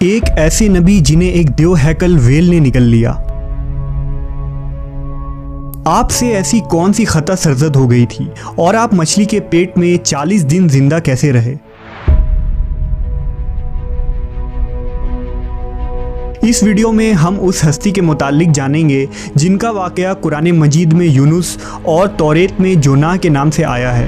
ایک ایسے نبی جنہیں ایک دیو ہیکل ویل نے نگل لیا۔ آپ سے ایسی کون سی خطا سرزد ہو گئی تھی اور آپ مچھلی کے پیٹ میں 40 دن زندہ کیسے رہے؟ اس ویڈیو میں ہم اس ہستی کے متعلق جانیں گے جن کا واقعہ قرآن مجید میں یونس اور توریت میں جونہ کے نام سے آیا ہے۔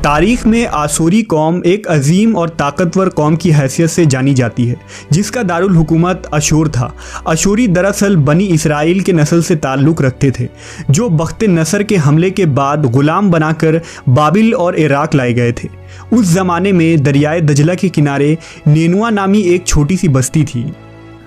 تاریخ میں آشوری قوم ایک عظیم اور طاقتور قوم کی حیثیت سے جانی جاتی ہے جس کا دارالحکومت اشور تھا۔ اشوری دراصل بنی اسرائیل کے نسل سے تعلق رکھتے تھے جو بخت نصر کے حملے کے بعد غلام بنا کر بابل اور عراق لائے گئے تھے۔ اس زمانے میں دریائے دجلہ کے کنارے نینوا نامی ایک چھوٹی سی بستی تھی۔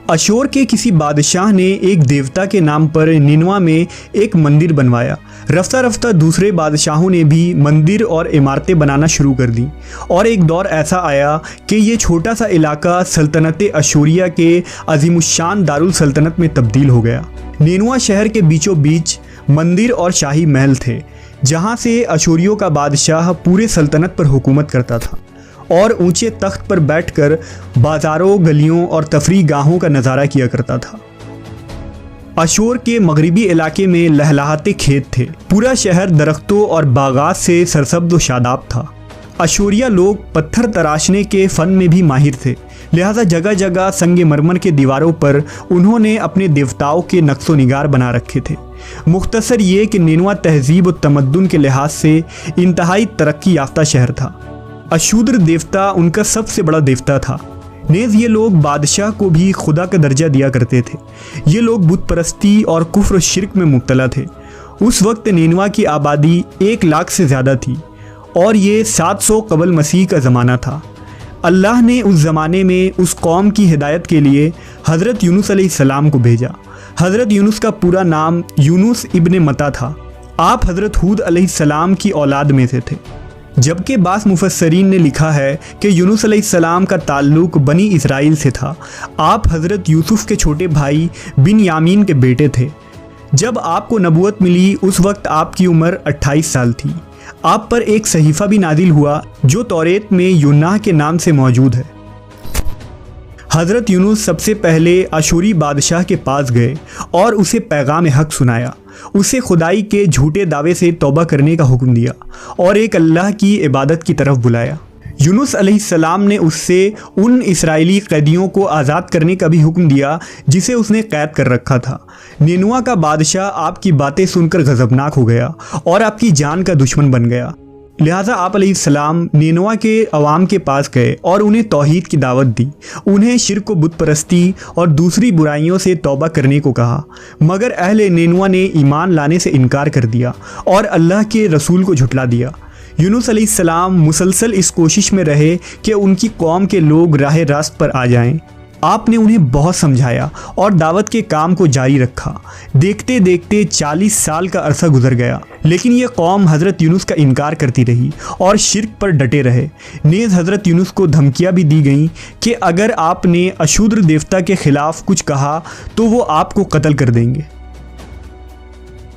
اشور کے کسی بادشاہ نے ایک دیوتا کے نام پر نینوا میں ایک مندر بنوایا۔ رفتہ رفتہ دوسرے بادشاہوں نے بھی مندر اور عمارتیں بنانا شروع کر دیں اور ایک دور ایسا آیا کہ یہ چھوٹا سا علاقہ سلطنت اشوریہ کے عظیم الشان دارالسلطنت میں تبدیل ہو گیا۔ نینوا شہر کے بیچوں بیچ مندر اور شاہی محل تھے جہاں سے اشوریوں کا بادشاہ پورے سلطنت پر حکومت کرتا تھا اور اونچے تخت پر بیٹھ کر بازاروں، گلیوں اور تفریح گاہوں کا نظارہ کیا کرتا تھا۔ اشور کے مغربی علاقے میں لہلہاتے کھیت تھے۔ پورا شہر درختوں اور باغات سے سرسبز و شاداب تھا۔ اشوریہ لوگ پتھر تراشنے کے فن میں بھی ماہر تھے، لہذا جگہ جگہ سنگ مرمر کے دیواروں پر انہوں نے اپنے دیوتاؤں کے نقش و نگار بنا رکھے تھے۔ مختصر یہ کہ نینوا تہذیب و تمدن کے لحاظ سے انتہائی ترقی یافتہ شہر تھا۔ اشودر دیوتا ان کا سب سے بڑا دیوتا تھا۔ نیز یہ لوگ بادشاہ کو بھی خدا کا درجہ دیا کرتے تھے۔ یہ لوگ بت پرستی اور کفر و شرک میں مبتلا تھے۔ اس وقت نینوا کی آبادی 1 لاکھ سے زیادہ تھی اور یہ 700 قبل مسیح کا زمانہ تھا۔ اللہ نے اس زمانے میں اس قوم کی ہدایت کے لیے حضرت یونس علیہ السلام کو بھیجا۔ حضرت یونس کا پورا نام یونس ابن متا تھا۔ آپ حضرت ہود علیہ السلام کی اولاد میں سے تھے، جبکہ بعض مفسرین نے لکھا ہے کہ یونس علیہ السلام کا تعلق بنی اسرائیل سے تھا۔ آپ حضرت یوسف کے چھوٹے بھائی بن یامین کے بیٹے تھے۔ جب آپ کو نبوت ملی اس وقت آپ کی عمر 28 سال تھی۔ آپ پر ایک صحیفہ بھی نازل ہوا جو توریت میں یونہ کے نام سے موجود ہے۔ حضرت یونس سب سے پہلے اشوری بادشاہ کے پاس گئے اور اسے پیغام حق سنایا۔ اسے خدائی کے جھوٹے دعوے سے توبہ کرنے کا حکم دیا اور ایک اللہ کی عبادت کی طرف بلایا۔ یونس علیہ السلام نے اس سے ان اسرائیلی قیدیوں کو آزاد کرنے کا بھی حکم دیا جسے اس نے قید کر رکھا تھا۔ نینوا کا بادشاہ آپ کی باتیں سن کر غضبناک ہو گیا اور آپ کی جان کا دشمن بن گیا، لہٰذا آپ علیہ السلام نینوا کے عوام کے پاس گئے اور انہیں توحید کی دعوت دی۔ انہیں شرک و بت پرستی اور دوسری برائیوں سے توبہ کرنے کو کہا، مگر اہل نینوا نے ایمان لانے سے انکار کر دیا اور اللہ کے رسول کو جھٹلا دیا۔ یونس علیہ السلام مسلسل اس کوشش میں رہے کہ ان کی قوم کے لوگ راہ راست پر آ جائیں۔ آپ نے انہیں بہت سمجھایا اور دعوت کے کام کو جاری رکھا۔ دیکھتے دیکھتے 40 سال کا عرصہ گزر گیا، لیکن یہ قوم حضرت یونس کا انکار کرتی رہی اور شرک پر ڈٹے رہے۔ نیز حضرت یونس کو دھمکیاں بھی دی گئیں کہ اگر آپ نے اشودر دیوتا کے خلاف کچھ کہا تو وہ آپ کو قتل کر دیں گے۔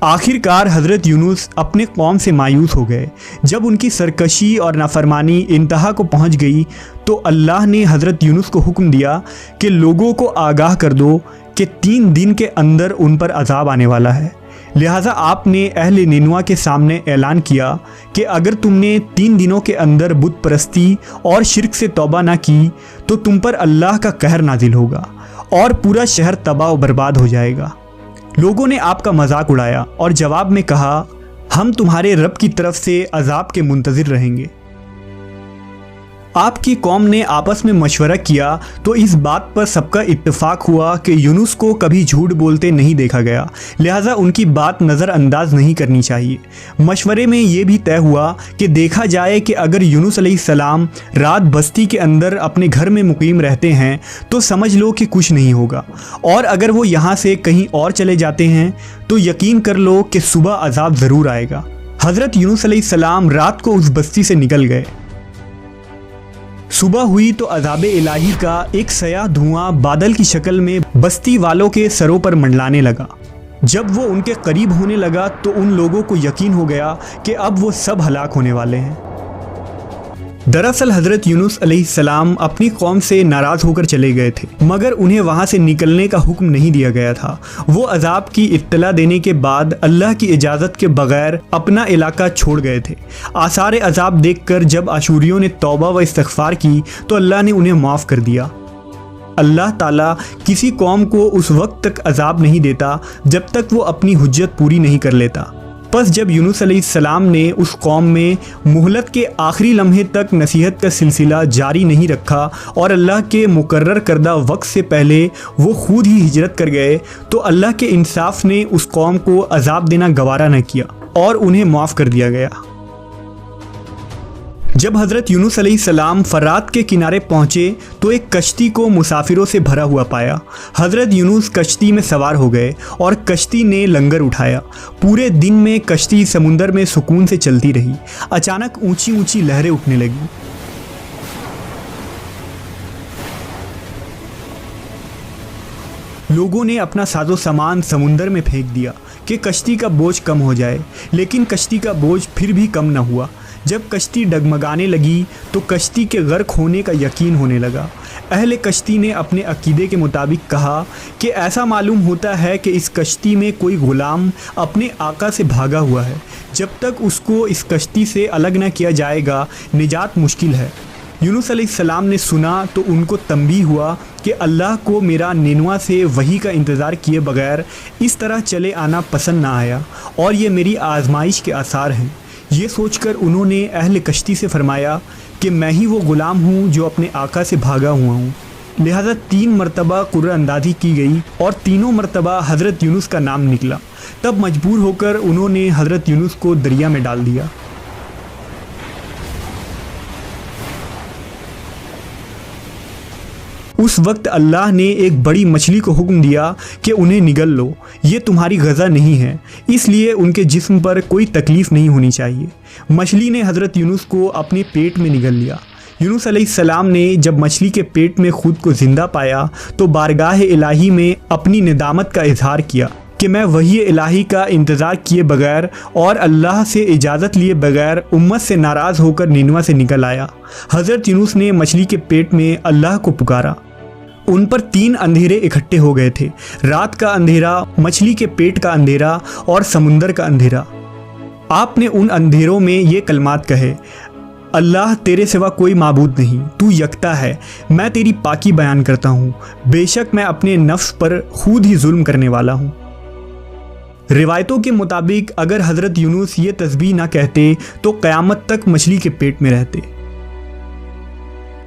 آخر کار حضرت یونس اپنے قوم سے مایوس ہو گئے۔ جب ان کی سرکشی اور نافرمانی انتہا کو پہنچ گئی تو اللہ نے حضرت یونس کو حکم دیا کہ لوگوں کو آگاہ کر دو کہ 3 دن کے اندر ان پر عذاب آنے والا ہے۔ لہٰذا آپ نے اہل نینوا کے سامنے اعلان کیا کہ اگر تم نے 3 دنوں کے اندر بت پرستی اور شرک سے توبہ نہ کی تو تم پر اللہ کا قہر نازل ہوگا اور پورا شہر تباہ و برباد ہو جائے گا۔ لوگوں نے آپ کا مذاق اڑایا اور جواب میں کہا، ہم تمہارے رب کی طرف سے عذاب کے منتظر رہیں گے۔ آپ کی قوم نے آپس میں مشورہ کیا تو اس بات پر سب کا اتفاق ہوا کہ یونس کو کبھی جھوٹ بولتے نہیں دیکھا گیا، لہٰذا ان کی بات نظر انداز نہیں کرنی چاہیے۔ مشورے میں یہ بھی طے ہوا کہ دیکھا جائے کہ اگر یونس علیہ السلام رات بستی کے اندر اپنے گھر میں مقیم رہتے ہیں تو سمجھ لو کہ کچھ نہیں ہوگا، اور اگر وہ یہاں سے کہیں اور چلے جاتے ہیں تو یقین کر لو کہ صبح عذاب ضرور آئے گا۔ حضرت یونس علیہ السلام رات کو اس بستی سے نکل گئے۔ صبح ہوئی تو عذاب الہی کا ایک سیاہ دھواں بادل کی شکل میں بستی والوں کے سروں پر منڈلانے لگا۔ جب وہ ان کے قریب ہونے لگا تو ان لوگوں کو یقین ہو گیا کہ اب وہ سب ہلاک ہونے والے ہیں۔ दरअसल हज़रत यूनुस अलैहिस्सलाम अपनी कौम से नाराज़ होकर चले गए थे, मगर उन्हें वहाँ से निकलने का हुक्म नहीं दिया गया था। वो अजाब की इत्तला देने के बाद अल्लाह की इजाज़त के बगैर अपना इलाका छोड़ गए थे। आसार अजाब देखकर जब अशूरियों ने तौबा व इस्तिग़फ़ार की तो अल्लाह ने उन्हें माफ़ कर दिया। अल्लाह ताला किसी कौम को उस वक्त तक अजाब नहीं देता जब तक वो अपनी हुज्जत पूरी नहीं कर लेता। बस जब यूनुस अलैहिस्सलाम ने उस कौम में मुहलत के आखिरी लम्हे तक नसीहत का सिलसिला जारी नहीं रखा और अल्लाह के मुकर्रर करदा वक्त से पहले वो खुद ही हिजरत कर गए, तो अल्लाह के इंसाफ ने उस कौम को अजाब देना गवारा न किया और उन्हें माफ़ कर दिया गया। जब हज़रत यूनुस अलैहिस्सलाम फरात के किनारे पहुँचे तो एक कश्ती को मुसाफिरों से भरा हुआ पाया। हज़रत यूनुस कश्ती में सवार हो गए और कश्ती ने लंगर उठाया। पूरे दिन में कश्ती समुंदर में सुकून से चलती रही। अचानक ऊंची ऊंची लहरें उठने लगी। लोगों ने अपना साजो सामान समुंदर में फेंक दिया कि कश्ती का बोझ कम हो जाए, लेकिन कश्ती का बोझ फिर भी कम न हुआ। जब कश्ती डगमगाने लगी तो कश्ती के गर्क होने का यकीन होने लगा। अहले कश्ती ने अपने अकीदे के मुताबिक कहा कि ऐसा मालूम होता है कि इस कश्ती में कोई गुलाम अपने आका से भागा हुआ है। जब तक उसको इस कश्ती से अलग न किया जाएगा निजात मुश्किल है। यूनुस अलैहिस्सलाम ने सुना तो उनको तंबीह हुआ कि अल्लाह को मेरा निनवा से वही का इंतज़ार किए बगैर इस तरह चले आना पसंद ना आया और ये मेरी आजमाइश के आसार हैं। ये सोचकर उन्होंने अहले कश्ती से फरमाया कि मैं ही वो ग़ुलाम हूँ जो अपने आका से भागा हुआ हूँ। लिहाजा 3 मरतबा कुर्रअंदाज़ी की गई और तीनों मरतबा हज़रत यूनुस का नाम निकला। तब मजबूर होकर उन्होंने हज़रत यूनुस को दरिया में डाल दिया। उस वक्त अल्लाह ने एक बड़ी मछली को हुक्म दिया कि उन्हें निगल लो, ये तुम्हारी गज़ा नहीं है, इसलिए उनके जिस्म पर कोई तकलीफ़ नहीं होनी चाहिए। मछली ने हज़रत यूनुस को अपने पेट में निगल लिया। यूनुस अलैहिस्सलाम ने जब मछली के पेट में खुद को ज़िंदा पाया तो बारगाह इलाही में अपनी निदामत का इजहार किया कि मैं वही इलाही का इंतज़ार किए बगैर और अल्लाह से इजाज़त लिए बगैर उम्मत से नाराज़ होकर निनवा से निकल आया। हज़रत यूनुस ने मछली के पेट में अल्लाह को पुकारा। उन पर 3 अंधेरे इकट्ठे हो गए थे, रात का अंधेरा, मछली के पेट का अंधेरा और समुंदर का अंधेरा। आपने उन अंधेरों में ये कलमात कहे, अल्लाह तेरे सिवा कोई माबूद नहीं, तू यकता है, मैं तेरी पाकी बयान करता हूँ, बेशक मैं अपने नफ्स पर खुद ही जुल्म करने वाला हूँ। रिवायतों के मुताबिक अगर हज़रत यूनुस ये तस्बीह ना कहते तो क़यामत तक मछली के पेट में रहते।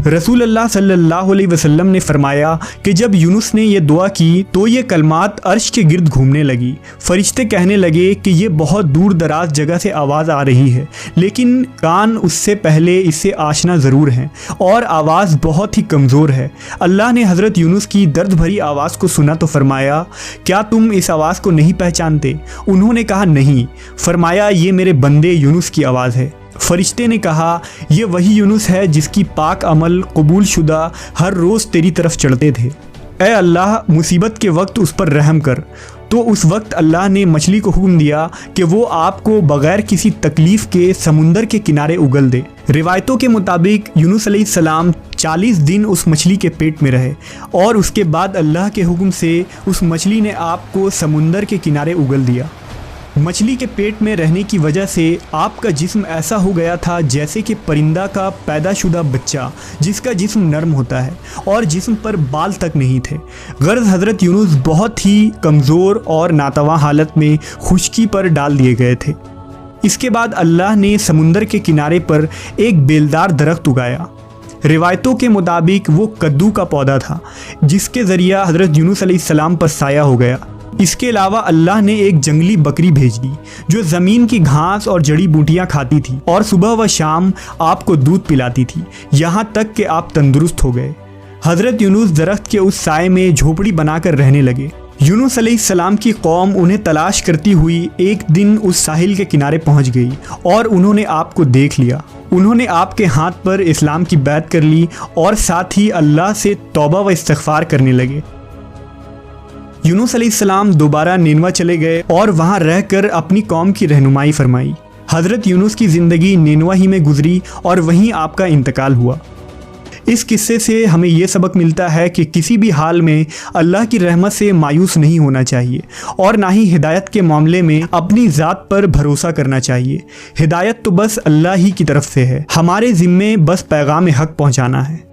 रसूल अल्लाह सल्लल्लाहु अलैहि वसल्लम ने फरमाया कि जब यूनुस ने ये दुआ की तो ये कलमात अर्श के गिर्द घूमने लगी। फरिश्ते कहने लगे कि ये बहुत दूर दराज जगह से आवाज़ आ रही है, लेकिन कान उससे पहले इससे आशना ज़रूर हैं और आवाज़ बहुत ही कमज़ोर है। अल्लाह ने हज़रत यूनुस की दर्द भरी आवाज़ को सुना तो फरमाया, क्या तुम इस आवाज़ को नहीं पहचानते? उन्होंने कहा नहीं। फरमाया, ये मेरे बंदे यूनुस की आवाज़ है। फरिश्ते ने कहा, ये वही यूनुस है जिसकी पाक अमल कबूल शुदा हर रोज़ तेरी तरफ चढ़ते थे। ए अल्लाह, मुसीबत के वक्त उस पर रहम कर। तो उस वक्त अल्लाह ने मछली को हुक्म दिया कि वो आपको बग़ैर किसी तकलीफ़ के समुंदर के किनारे उगल दे। रिवायतों के मुताबिक यूनुस अलैहिस्सलाम 40 दिन उस मछली के पेट में रहे और उसके बाद अल्लाह के हुक्म से उस मछली ने आपको समुंदर के किनारे उगल दिया। मछली के पेट में रहने की वजह से आपका जिस्म ऐसा हो गया था जैसे कि परिंदा का पैदाशुदा बच्चा जिसका जिस्म नरम होता है और जिस्म पर बाल तक नहीं थे। गर्ज हज़रत यूनुस बहुत ही कमज़ोर और नातवा हालत में खुश्की पर डाल दिए गए थे। इसके बाद अल्लाह ने समुंदर के किनारे पर एक बेलदार दरख्त उगाया। रिवायतों के मुताबिक वो कद्दू का पौधा था जिसके ज़रिया हज़रत यूनुस अलैहिस्सलाम पर साया हो गया। इसके अलावा अल्लाह ने एक जंगली बकरी भेज दी जो ज़मीन की घास और जड़ी बूटियाँ खाती थी और सुबह व शाम आपको दूध पिलाती थी, यहाँ तक कि आप तंदुरुस्त हो गए। हज़रत यूनुस दरख्त के उस साए में झोपड़ी बनाकर रहने लगे। यूनुस अलैहिस्सलाम की कौम उन्हें तलाश करती हुई एक दिन उस साहिल के किनारे पहुँच गई और उन्होंने आपको देख लिया। उन्होंने आपके हाथ पर इस्लाम की बैत कर ली और साथ ही अल्लाह से तौबा व इस्तिग़फ़ार करने लगे। यूनुस अलैहिस्सलाम दोबारा निनवा चले गए और वहाँ रहकर अपनी कौम की रहनुमाई फरमाई। حضرت یونس کی زندگی نینوا ہی میں گزری اور وہیں آپ کا انتقال ہوا۔ اس قصے سے ہمیں یہ سبق ملتا ہے کہ کسی بھی حال میں اللہ کی رحمت سے مایوس نہیں ہونا چاہیے اور نہ ہی ہدایت کے معاملے میں اپنی ذات پر بھروسہ کرنا چاہیے۔ ہدایت تو بس اللہ ہی کی طرف سے ہے، ہمارے ذمے بس پیغام حق پہنچانا ہے۔